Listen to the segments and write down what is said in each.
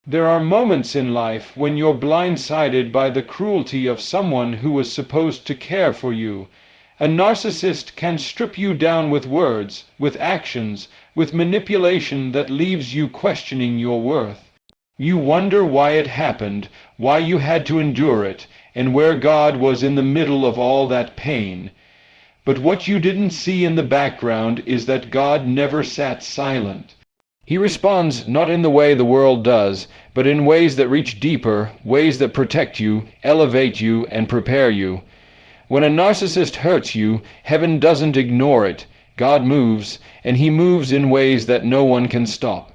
There are moments in life when you're blindsided by the cruelty of someone who was supposed to care for you. A narcissist can strip you down with words, with actions, with manipulation that leaves you questioning your worth. You wonder why it happened, why you had to endure it, and where God was in the middle of all that pain. But what you didn't see in the background is that God never sat silent. He responds not in the way the world does, but in ways that reach deeper, ways that protect you, elevate you, and prepare you. When a narcissist hurts you, heaven doesn't ignore it. God moves, and he moves in ways that no one can stop.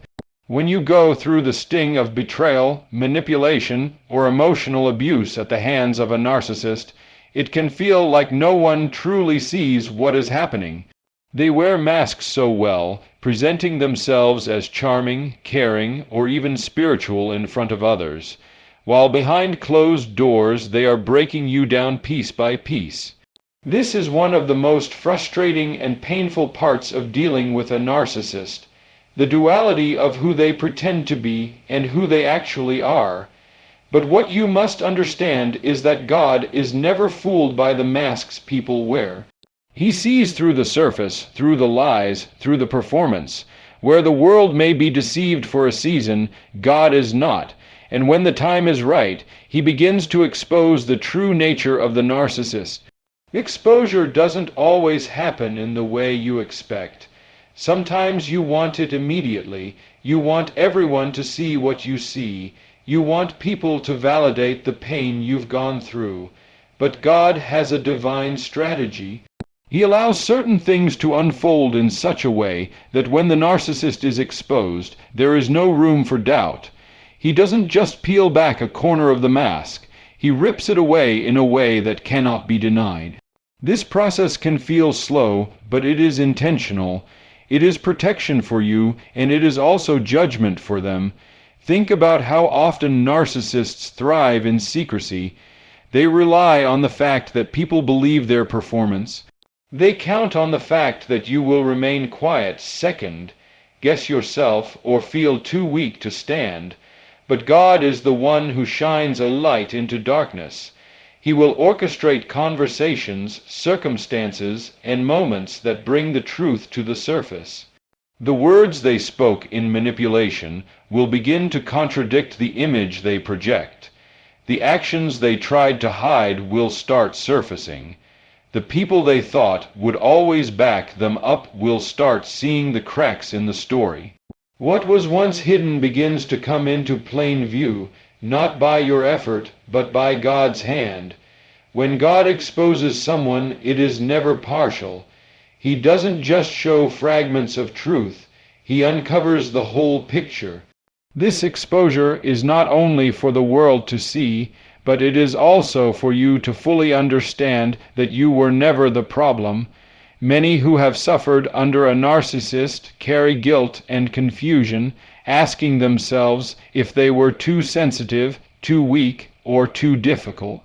When you go through the sting of betrayal, manipulation, or emotional abuse at the hands of a narcissist, it can feel like no one truly sees what is happening. They wear masks so well, presenting themselves as charming, caring, or even spiritual in front of others, while behind closed doors they are breaking you down piece by piece. This is one of the most frustrating and painful parts of dealing with a narcissist, the duality of who they pretend to be and who they actually are. But what you must understand is that God is never fooled by the masks people wear. He sees through the surface, through the lies, through the performance. Where the world may be deceived for a season, God is not. And when the time is right, he begins to expose the true nature of the narcissist. Exposure doesn't always happen in the way you expect. Sometimes you want it immediately. You want everyone to see what you see. You want people to validate the pain you've gone through. But God has a divine strategy. He allows certain things to unfold in such a way that when the narcissist is exposed, there is no room for doubt. He doesn't just peel back a corner of the mask. He rips it away in a way that cannot be denied. This process can feel slow, but it is intentional. It is protection for you, and it is also judgment for them. Think about how often narcissists thrive in secrecy. They rely on the fact that people believe their performance. They count on the fact that you will remain quiet, second, guess yourself, or feel too weak to stand. But God is the one who shines a light into darkness. He will orchestrate conversations, circumstances, and moments that bring the truth to the surface. The words they spoke in manipulation will begin to contradict the image they project. The actions they tried to hide will start surfacing. The people they thought would always back them up will start seeing the cracks in the story. What was once hidden begins to come into plain view, not by your effort, but by God's hand. When God exposes someone, it is never partial. He doesn't just show fragments of truth, he uncovers the whole picture. This exposure is not only for the world to see, but it is also for you to fully understand that you were never the problem. Many who have suffered under a narcissist carry guilt and confusion, asking themselves if they were too sensitive, too weak, or too difficult.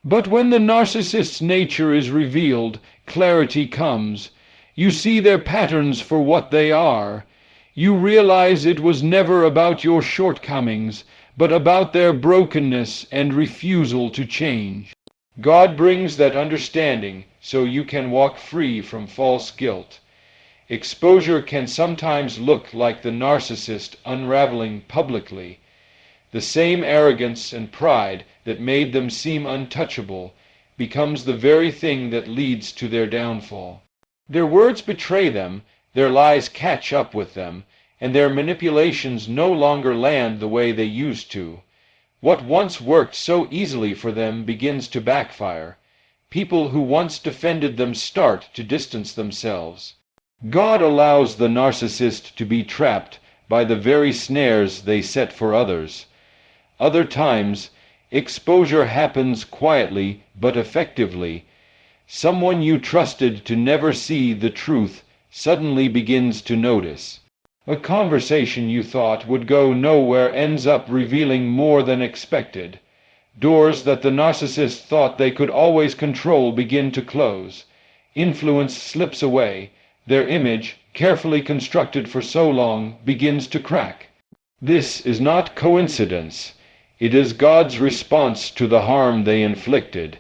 But when the narcissist's nature is revealed, clarity comes. You see their patterns for what they are. You realize it was never about your shortcomings, but about their brokenness and refusal to change. God brings that understanding so you can walk free from false guilt. Exposure can sometimes look like the narcissist unraveling publicly. The same arrogance and pride that made them seem untouchable becomes the very thing that leads to their downfall. Their words betray them, their lies catch up with them, and their manipulations no longer land the way they used to. What once worked so easily for them begins to backfire. People who once defended them start to distance themselves. God allows the narcissist to be trapped by the very snares they set for others. Other times, exposure happens quietly but effectively. Someone you trusted to never see the truth suddenly begins to notice. A conversation you thought would go nowhere ends up revealing more than expected. Doors that the narcissist thought they could always control begin to close. Influence slips away. Their image, carefully constructed for so long, begins to crack. This is not coincidence. It is God's response to the harm they inflicted.